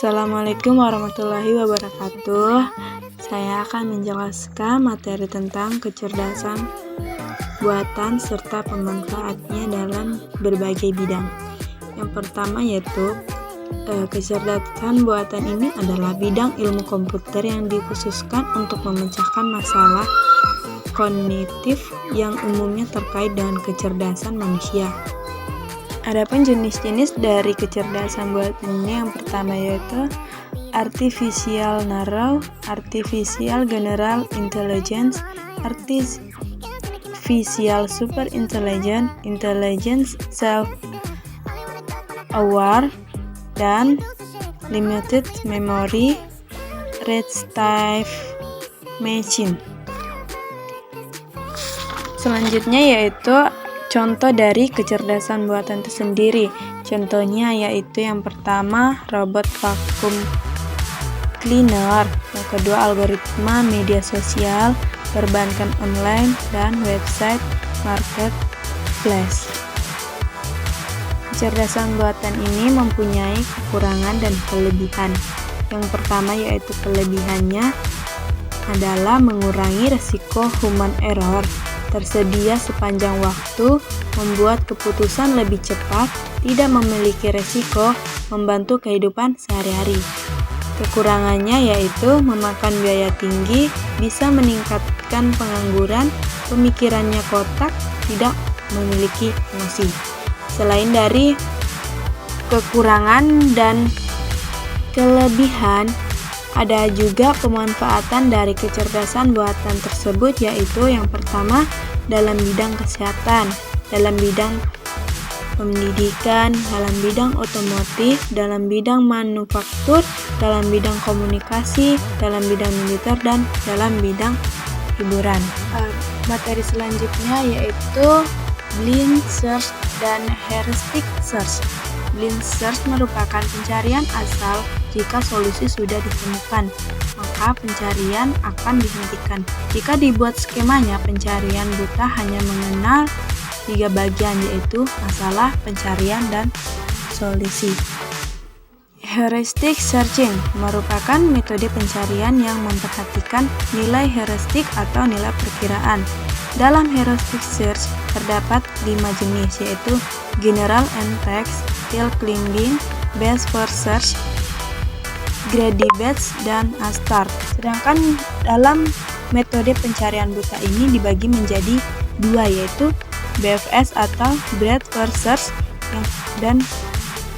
Assalamualaikum warahmatullahi wabarakatuh. Saya akan menjelaskan materi tentang kecerdasan buatan serta pemanfaatnya dalam berbagai bidang. Yang pertama yaitu kecerdasan buatan ini adalah bidang ilmu komputer yang dikhususkan untuk memecahkan masalah kognitif yang umumnya terkait dengan kecerdasan manusia. Adapun jenis-jenis dari kecerdasan buatan ini yang pertama yaitu artificial narrow, artificial general intelligence, artificial super intelligence, intelligence self-aware, dan limited memory restive machine. Selanjutnya yaitu contoh dari kecerdasan buatan itu sendiri. Contohnya yaitu yang pertama robot vacuum cleaner, yang kedua algoritma media sosial, perbankan online, dan website marketplace. Kecerdasan buatan ini mempunyai kekurangan dan kelebihan. Yang pertama yaitu kelebihannya adalah mengurangi risiko human error, tersedia sepanjang waktu, membuat keputusan lebih cepat, tidak memiliki resiko, membantu kehidupan sehari-hari. Kekurangannya yaitu memakan biaya tinggi, bisa meningkatkan pengangguran, pemikirannya kotak, tidak memiliki emosi. Selain dari kekurangan dan kelebihan, ada juga pemanfaatan dari kecerdasan buatan tersebut, yaitu yang pertama dalam bidang kesehatan, dalam bidang pendidikan, dalam bidang otomotif, dalam bidang manufaktur, dalam bidang komunikasi, dalam bidang militer, dan dalam bidang hiburan. Materi selanjutnya yaitu blind search dan heuristic search. Blind search merupakan pencarian asal jika solusi sudah ditemukan, maka pencarian akan dihentikan. Jika dibuat skemanya, pencarian buta hanya mengenal 3 bagian, yaitu masalah, pencarian, dan solusi. Heuristic searching merupakan metode pencarian yang memperhatikan nilai heuristik atau nilai perkiraan. Dalam heuristic search terdapat 5 jenis, yaitu general and text, till climbing, best first search, greedy best, dan start. Sedangkan dalam metode pencarian buta ini dibagi menjadi 2, yaitu BFS atau breadth first search dan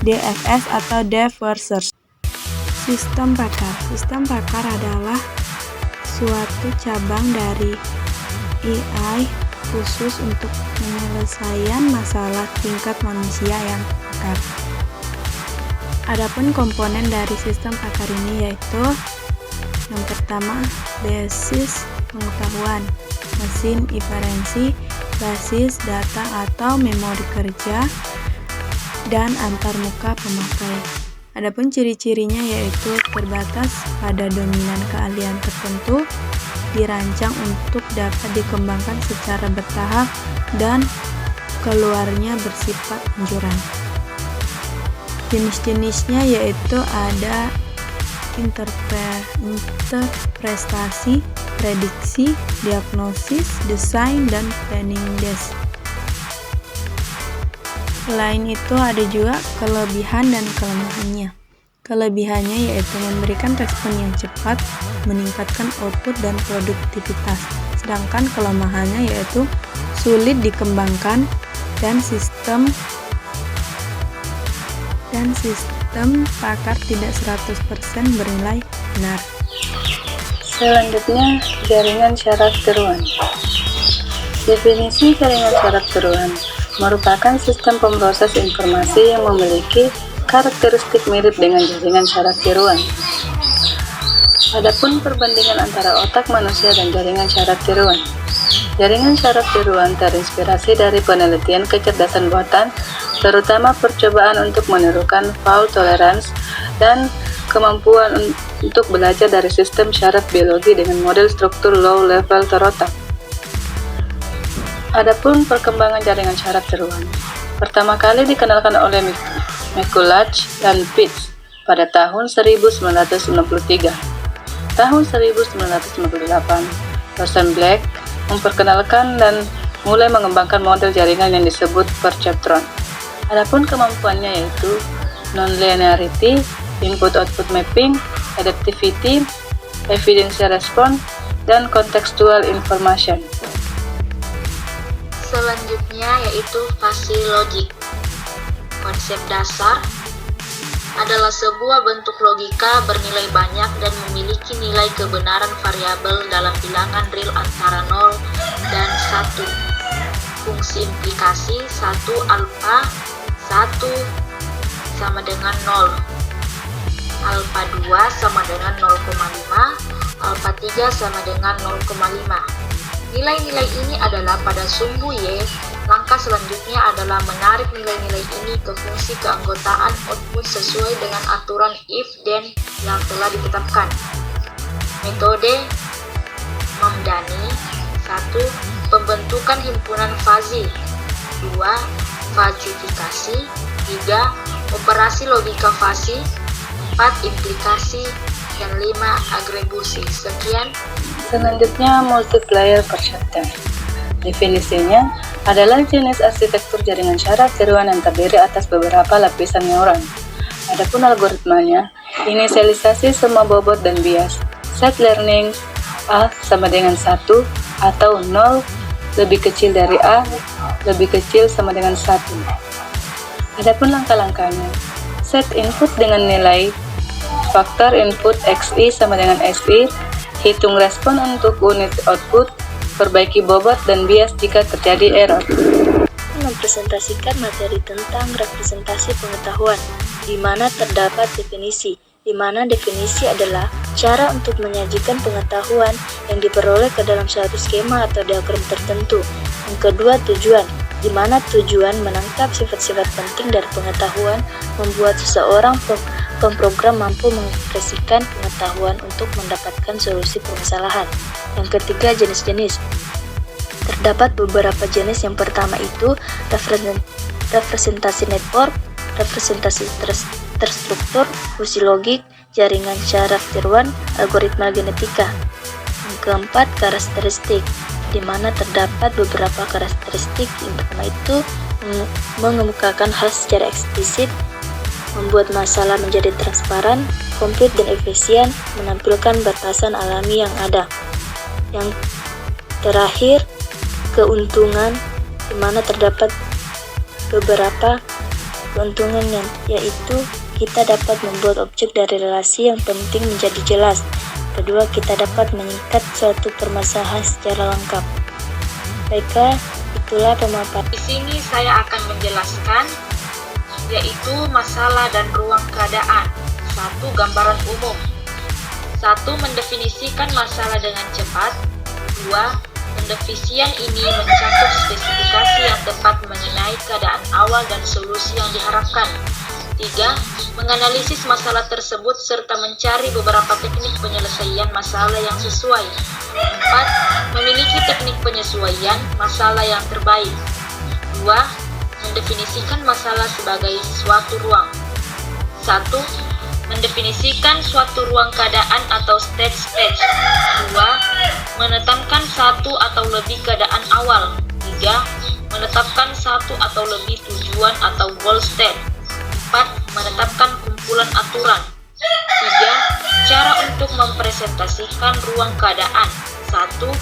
DFS atau depth first search. Sistem pakar. Sistem pakar adalah suatu cabang dari AI khusus untuk penyelesaian masalah tingkat manusia yang pakar. Adapun komponen dari sistem pakar ini yaitu yang pertama basis pengetahuan, mesin inferensi, basis data atau memori kerja, dan antarmuka pemakai. Adapun ciri-cirinya yaitu terbatas pada dominan keahlian tertentu, dirancang untuk dapat dikembangkan secara bertahap, dan keluarnya bersifat anjuran. Jenis-jenisnya yaitu ada interpretasi, prediksi, diagnosis, desain, dan planning desk. Selain itu ada juga kelebihan dan kelemahannya. Kelebihannya yaitu memberikan respon yang cepat, meningkatkan output dan produktivitas. Sedangkan kelemahannya yaitu sulit dikembangkan dan sistem pakar tidak 100% bernilai benar. Selanjutnya, jaringan syarat tiruan. Definisi jaringan syarat tiruan merupakan sistem pemroses informasi yang memiliki karakteristik mirip dengan jaringan syarat tiruan. Adapun perbandingan antara otak manusia dan jaringan syarat tiruan. Jaringan syarat tiruan terinspirasi dari penelitian kecerdasan buatan, terutama percobaan untuk menirukan fault tolerance dan kemampuan untuk belajar dari sistem syarat biologi dengan model struktur low level terotak. Adapun perkembangan jaringan syarat tiruan, pertama kali dikenalkan oleh McCulloch dan Pitts pada tahun 1993. Tahun 1998, Rosen Black memperkenalkan dan mulai mengembangkan model jaringan yang disebut perceptron. Adapun kemampuannya yaitu non-linearity, input-output mapping, adaptivity, evidential response, dan contextual information. Selanjutnya yaitu fuzzy logic. Konsep dasar adalah sebuah bentuk logika bernilai banyak dan memiliki nilai kebenaran variabel dalam bilangan real antara 0 dan 1. Fungsi implikasi 1 alfa 1 sama dengan 0, alfa 2 sama dengan 0,5, alfa 3 sama dengan 0,5. Nilai-nilai ini adalah pada sumbu Y. Langkah selanjutnya adalah menarik nilai-nilai ini ke fungsi keanggotaan output sesuai dengan aturan if-then yang telah ditetapkan. Metode Mamdani 1. Pembentukan himpunan fuzzy 2. Fazifikasi 3. Operasi logika fuzzy 4. Implikasi dan 5. Agregusi. Sekian. Selanjutnya, multiplayer perception. Definisinya adalah jenis arsitektur jaringan syarat tiruan yang terdiri atas beberapa lapisan neuron. Adapun algoritmanya, inisialisasi semua bobot dan bias. Set learning A sama dengan 1 atau 0 lebih kecil dari A lebih kecil sama dengan 1. Adapun langkah-langkahnya, set input dengan nilai faktor input XI sama dengan SI, hitung respon untuk unit output, perbaiki bobot dan bias jika terjadi error. Mempresentasikan materi tentang representasi pengetahuan, di mana terdapat definisi, di mana definisi adalah cara untuk menyajikan pengetahuan yang diperoleh ke dalam suatu skema atau diagram tertentu. Yang kedua, tujuan, di mana tujuan menangkap sifat-sifat penting dari pengetahuan, membuat seseorang pemrogram mampu mengekspresikan pengetahuan untuk mendapatkan solusi permasalahan. Yang ketiga, jenis-jenis. Terdapat beberapa jenis. Yang pertama itu representasi network, representasi terstruktur, fuzzy logik, jaringan syarat tiruan, algoritma genetika. Yang keempat, karakteristik, di mana terdapat beberapa karakteristik. Yang pertama itu mengemukakan hal secara eksplisit, membuat masalah menjadi transparan, komplit dan efisien, menampilkan batasan alami yang ada. Yang terakhir, keuntungan, di mana terdapat beberapa keuntungan yaitu kita dapat membuat objek dari relasi yang penting menjadi jelas. Kedua, kita dapat menyikat suatu permasalahan secara lengkap. Baiklah, itulah pemaparan. Di sini saya akan menjelaskan yaitu masalah dan ruang keadaan. 1. Gambaran umum. 1. Mendefinisikan masalah dengan cepat. 2. Pendefinisian ini mencakup spesifikasi yang tepat mengenai keadaan awal dan solusi yang diharapkan. 3. Menganalisis masalah tersebut serta mencari beberapa teknik penyelesaian masalah yang sesuai. 4. Memiliki teknik penyesuaian masalah yang terbaik. 2. Mendefinisikan masalah sebagai suatu ruang. 1. Mendefinisikan suatu ruang keadaan atau stage. 2. Menetapkan satu atau lebih keadaan awal. 3. Menetapkan satu atau lebih tujuan atau goal state. 4. Menetapkan kumpulan aturan. 3. Cara untuk mempresentasikan ruang keadaan. 1.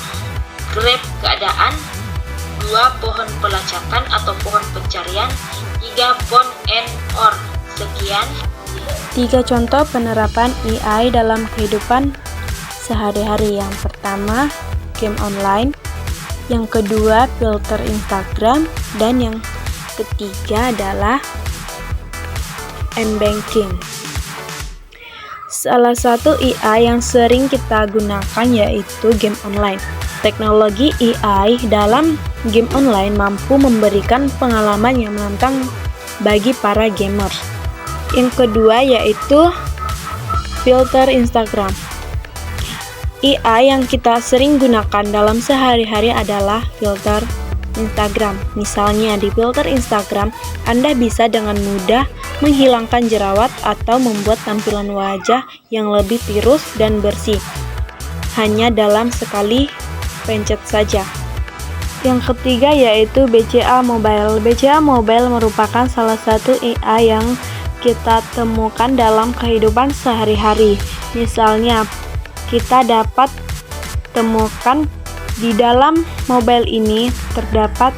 Graf keadaan. 2. Pohon pelacakan atau pohon pencarian. 3. Bond and or. Sekian. 3 contoh penerapan AI dalam kehidupan sehari-hari. Yang pertama, game online. Yang kedua, filter Instagram. Dan yang ketiga adalah m-banking. Salah satu AI yang sering kita gunakan yaitu game online. Teknologi AI dalam game online mampu memberikan pengalaman yang menantang bagi para gamers. Yang kedua yaitu filter Instagram. AI yang kita sering gunakan dalam sehari-hari adalah filter Instagram. Misalnya di filter Instagram, Anda bisa dengan mudah menghilangkan jerawat atau membuat tampilan wajah yang lebih tirus dan bersih, hanya dalam sekali pencet saja. Yang ketiga yaitu BCA Mobile. BCA Mobile merupakan salah satu AI yang kita temukan dalam kehidupan sehari-hari. Misalnya, kita dapat temukan di dalam mobile ini terdapat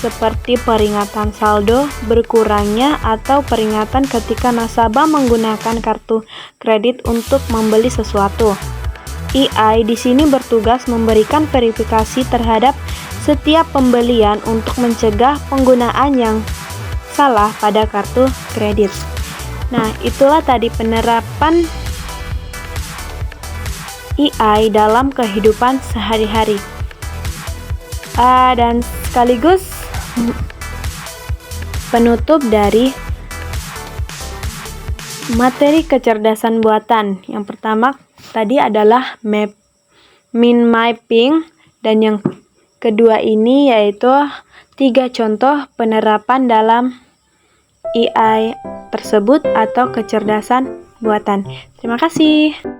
seperti peringatan saldo berkurangnya atau peringatan ketika nasabah menggunakan kartu kredit untuk membeli sesuatu. AI di sini bertugas memberikan verifikasi terhadap setiap pembelian untuk mencegah penggunaan yang salah pada kartu kredit. Nah, itulah tadi penerapan AI dalam kehidupan sehari-hari. Dan sekaligus penutup dari materi kecerdasan buatan. Yang pertama tadi adalah mind mapping, dan yang kedua ini yaitu 3 contoh penerapan dalam AI tersebut atau kecerdasan buatan. Terima kasih.